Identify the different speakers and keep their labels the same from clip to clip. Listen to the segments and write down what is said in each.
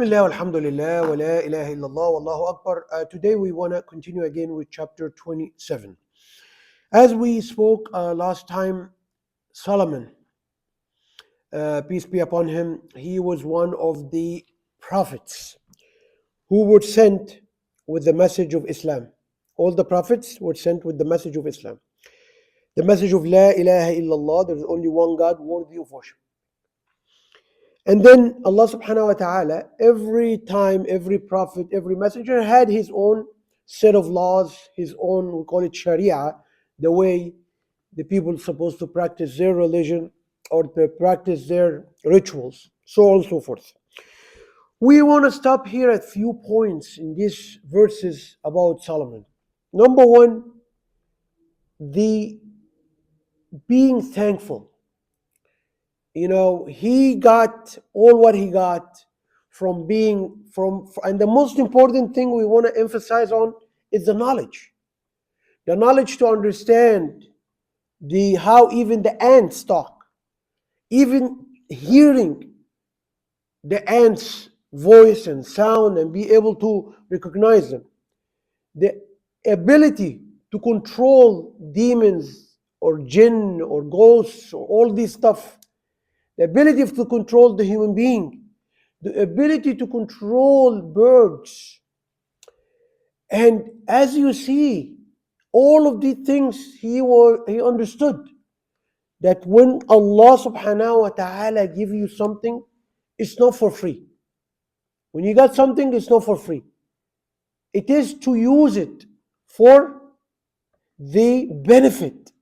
Speaker 1: Bismillah, alhamdulillah, wa la ilaha illallah, wallahu akbar. Today we want to continue again with chapter 27. As we spoke last time, Solomon, peace be upon him, he was one of the prophets who were sent with the message of Islam. All the prophets were sent with the message of Islam. The message of La ilaha illallah, there is only one God worthy of worship. And then Allah subhanahu wa ta'ala, every time, every prophet, every messenger had his own set of laws, his own, we call it Sharia, the way the people are supposed to practice their religion or to practice their rituals, so on and so forth. We want to stop here at few points in these verses about Solomon. Number one, the being thankful. He got all what he got from being and the most important thing we want to emphasize on is the knowledge to understand the how even the ants talk, even hearing the ants voice and sound and be able to recognize them, the ability to control demons or jinn or ghosts or all this stuff, the ability to control the human being, the ability to control birds. And as you see, all of these things he understood that when Allah subhanahu wa ta'ala give you something, it's not for free. When you got something, it's not for free. It is to use it for the benefit.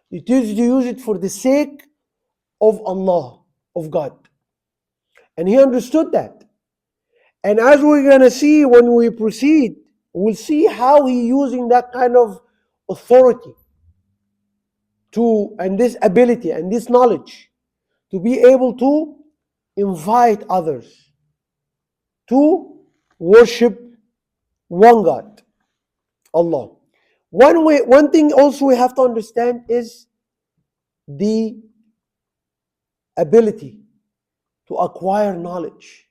Speaker 1: It is to use it for the sake of Allah, of God. And he understood that. And as we're going to see when we proceed, we'll see how he using that kind of authority and this ability and this knowledge to be able to invite others to worship one God, Allah. One thing also we have to understand is the ability to acquire knowledge.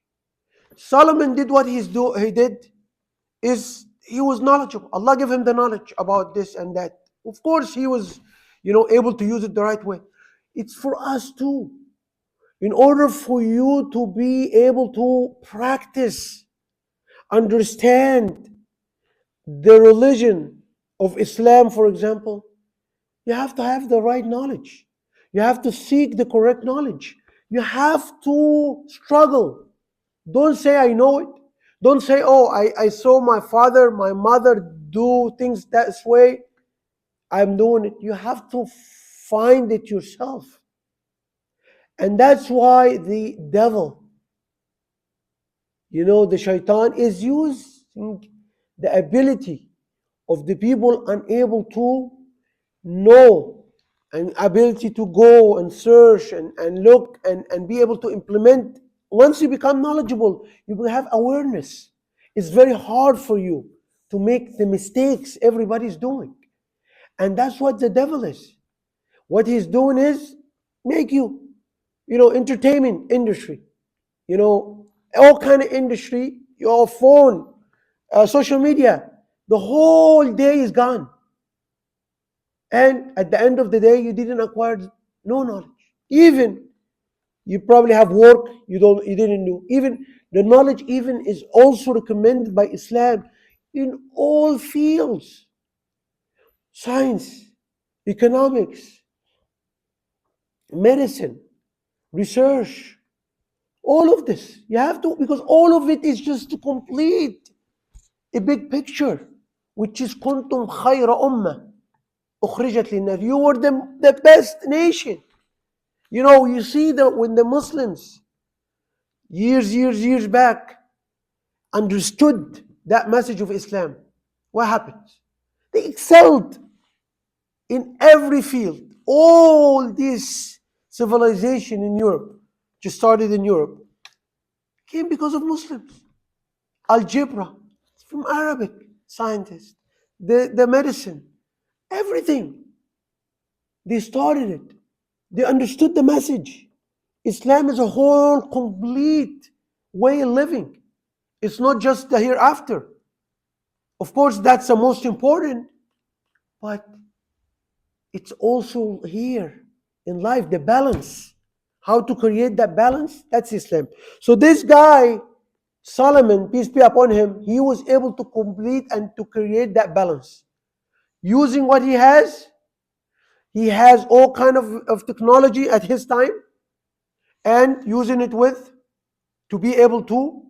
Speaker 1: Solomon did what he did is he was knowledgeable. Allah gave him the knowledge about this and that. Of course, he was, able to use it the right way. It's for us too. In order for you to be able to practice, understand the religion of Islam, for example, you have to have the right knowledge. You have to seek the correct knowledge. You have to struggle. Don't say, I know it. Don't say, oh, I saw my father, my mother do things that way. I'm doing it. You have to find it yourself. And that's why the devil, the shaitan is using the ability of the people unable to know and ability to go and search and look and be able to implement. Once you become knowledgeable, you will have awareness. It's very hard for you to make the mistakes everybody's doing. And that's what the devil is. What he's doing is make you, entertainment industry, all kind of industry, your phone, social media, the whole day is gone. And at the end of the day, you didn't acquire no knowledge. Even you probably have work you didn't do. Even the knowledge even is also recommended by Islam in all fields. Science, economics, medicine, research, all of this. You have to, because all of it is just to complete a big picture, which is kuntum khayra ummah ukhrijat linnas. You were the best nation. You see that when the Muslims years back understood that message of Islam, what happened? They excelled in every field. All this civilization in Europe, just started in Europe, came because of Muslims. Algebra, from Arabic scientists, the medicine, everything. They started it. They understood the message. Islam is a whole complete way of living. It's not just the hereafter. Of course, that's the most important, but it's also here in life, the balance. How to create that balance? That's Islam. So this guy, Solomon, peace be upon him, he was able to complete and to create that balance. Using what he has all kind of technology at his time, and using it with to be able to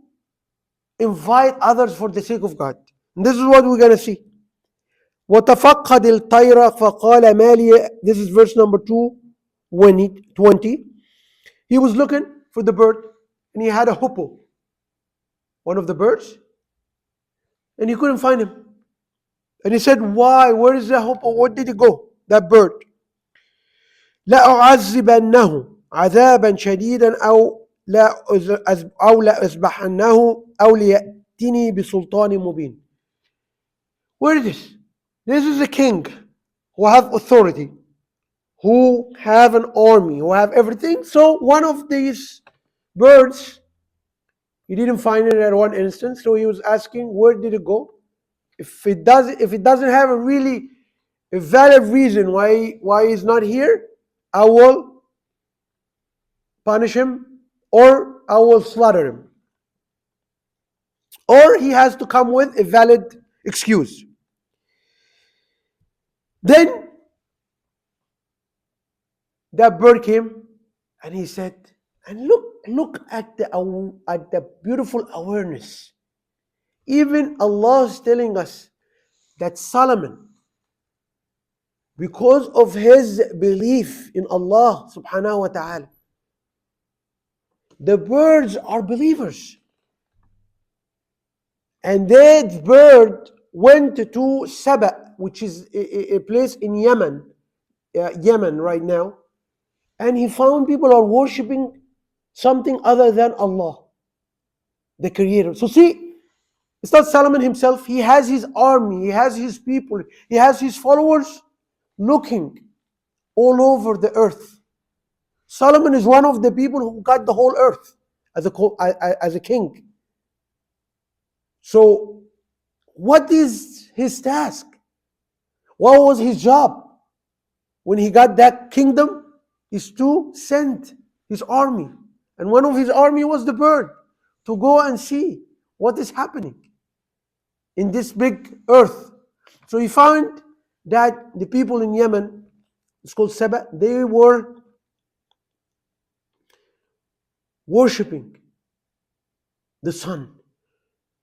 Speaker 1: invite others for the sake of God. And this is what we're going to see. وَتَفَقَّدِ الطَّيْرَ فَقَالَ مَا لِي. This is verse number 220. He was looking for the bird, and he had a hoopoe, one of the birds, and he couldn't find him. And he said, why? Where is the hoopoe? Where did he go? That bird. لأعذبنه عذابا شديدا أو لأذبحنه أو ليأتني بسلطان مبين. Where is this? This is a king who have authority, who have an army, who have everything. So one of these birds, he didn't find it at one instance. So he was asking, where did it go? If it doesn't have a valid reason why he's not here, I will punish him, or I will slaughter him. Or he has to come with a valid excuse. Then that bird came, and he said, and look at the beautiful awareness. Even Allah is telling us that Solomon, because of his belief in Allah subhanahu wa ta'ala, the birds are believers. And that bird went to Saba, which is a place in Yemen right now, and he found people are worshipping something other than Allah, the Creator. So see, it's not Solomon himself. He has his army, he has his people, he has his followers looking all over the earth. Solomon is one of the people who got the whole earth as a king. So what is his task? What was his job when he got that kingdom? Is to send his army. And one of his army was the bird, to go and see what is happening in this big earth. So he found that the people in Yemen, it's called Saba, they were worshipping the sun.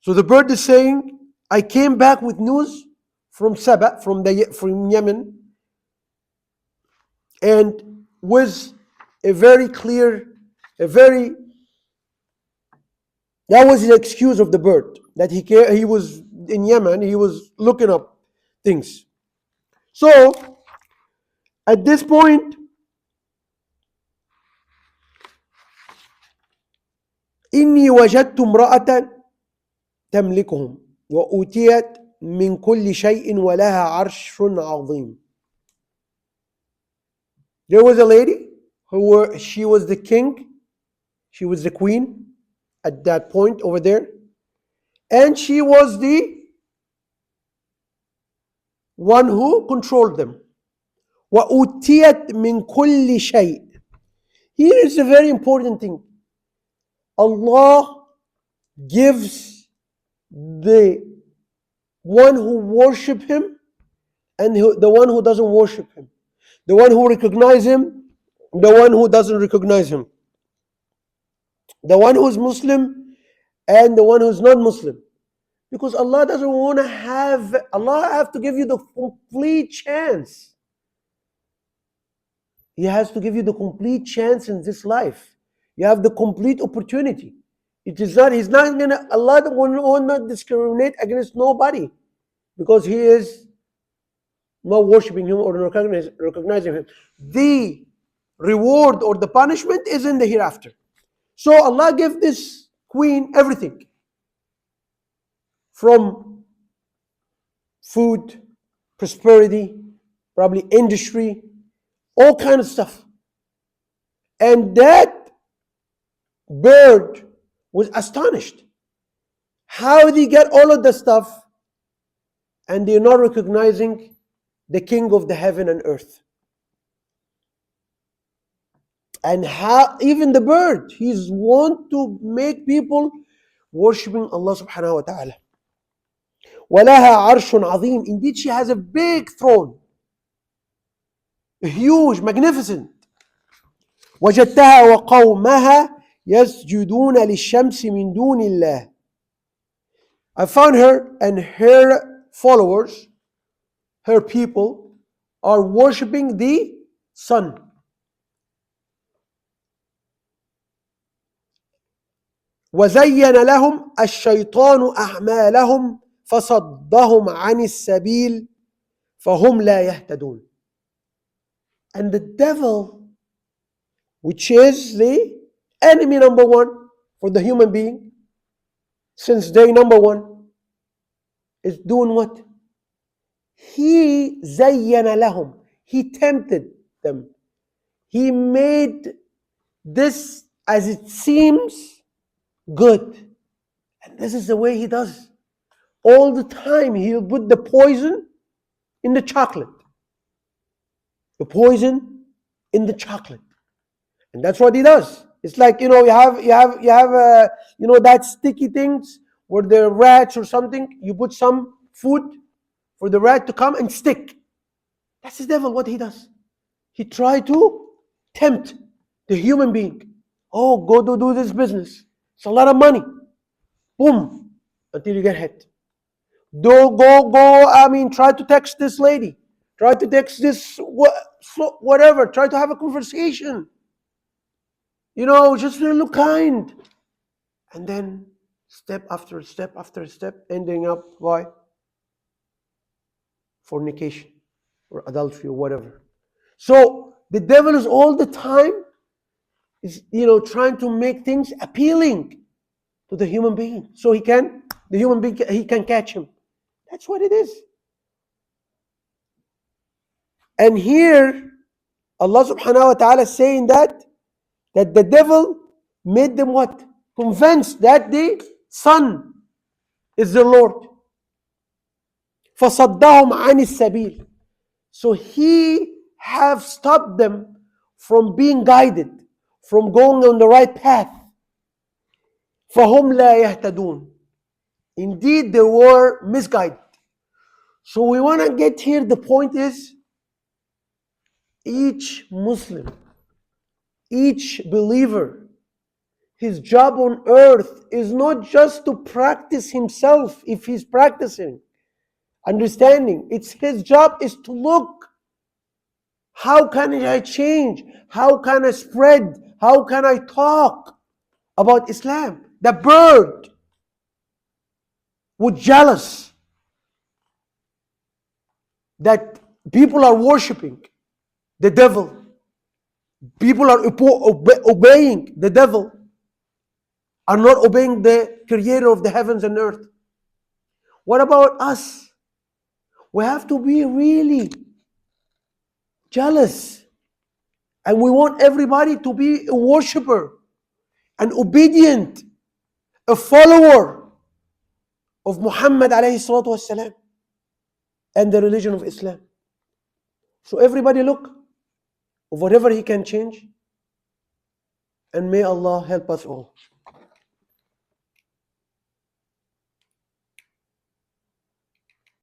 Speaker 1: So the bird is saying, I came back with news from Saba, from Yemen, and with a very clear, that was the excuse of the bird, that he was in Yemen, he was looking up things. So at this point, إني وجدت امرأة تملكهم وأوتيت من كل شيء ولها عرش عظيم. There was a lady she was the king, she was the queen at that point over there, and she was the one who controlled them. وأوتيت من كل شيء. Here is a very important thing. Allah gives the one who worship him and the one who doesn't worship him, the one who recognize him, the one who doesn't recognize him, the one who is Muslim and the one who is not Muslim. Because Allah doesn't want to Allah have to give you the complete chance. He has to give you the complete chance in this life. You have the complete opportunity. Allah will not discriminate against nobody because he is not worshiping him or recognizing him. The reward or the punishment is in the hereafter. So Allah gave this queen everything, from food, prosperity, probably industry, all kind of stuff. And that bird was astonished. How they get all of the stuff and they're not recognizing the King of the heaven and earth? And how even the bird, he's want to make people worshiping Allah subhanahu wa ta'ala. وَلَهَا عَرْشٌ عَظِيمٌ. Indeed, she has a big throne, huge, magnificent. وَجَدْتَهَا وَقَوْمَهَا يَسْجُدُونَ لِلشَّمْسِ مِن دُونِ اللَّهِ. I found her and her followers, her people, are worshipping the sun. وَزَيَّنَ لَهُمْ الشَّيْطَانُ أَعْمَالَهُمْ فَصَدَّهُمْ عَنِ السَّبِيلِ فَهُمْ لَا يَهْتَدُونَ. And the devil, which is the enemy number one for the human being since day number one, is doing what? He زَيَّنَ لَهُمْ. He tempted them. He made this as it seems good. And this is the way he does. All the time he'll put the poison in the chocolate. The poison in the chocolate. And that's what he does. It's like, you have that sticky things where there are rats or something, you put some food for the rat to come and stick. That's the devil, what he does. He tries to tempt the human being. Oh, go to do this business. It's a lot of money. Boom. Until you get hit. Try to text this lady. Try to text this, whatever. Try to have a conversation. Just look kind. And then step after step after step, ending up by fornication or adultery or whatever. So the devil is all the time trying to make things appealing to the human being, so he can catch him. That's what it is. And here Allah subhanahu wa ta'ala is saying that the devil made them what? Convinced that the sun is the Lord. فَصَدَّهُمْ عَنِ السَّبِيلِ. So he have stopped them from being guided, from going on the right path. فَهُمْ لَا يَهْتَدُونَ. Indeed, they were misguided. So we want to get here, the point is, each Muslim, each believer, his job on earth is not just to practice himself if he's practicing, understanding. It's his job is to look, how can I change? How can I spread? How can I talk about Islam? The bird was jealous that people are worshipping the devil. People are obeying the devil, are not obeying the creator of the heavens and earth. What about us? We have to be really jealous. And we want everybody to be a worshiper, an obedient, a follower of Muhammad alayhi salatu wasalam and the religion of Islam. So everybody look of whatever he can change. And may Allah help us all.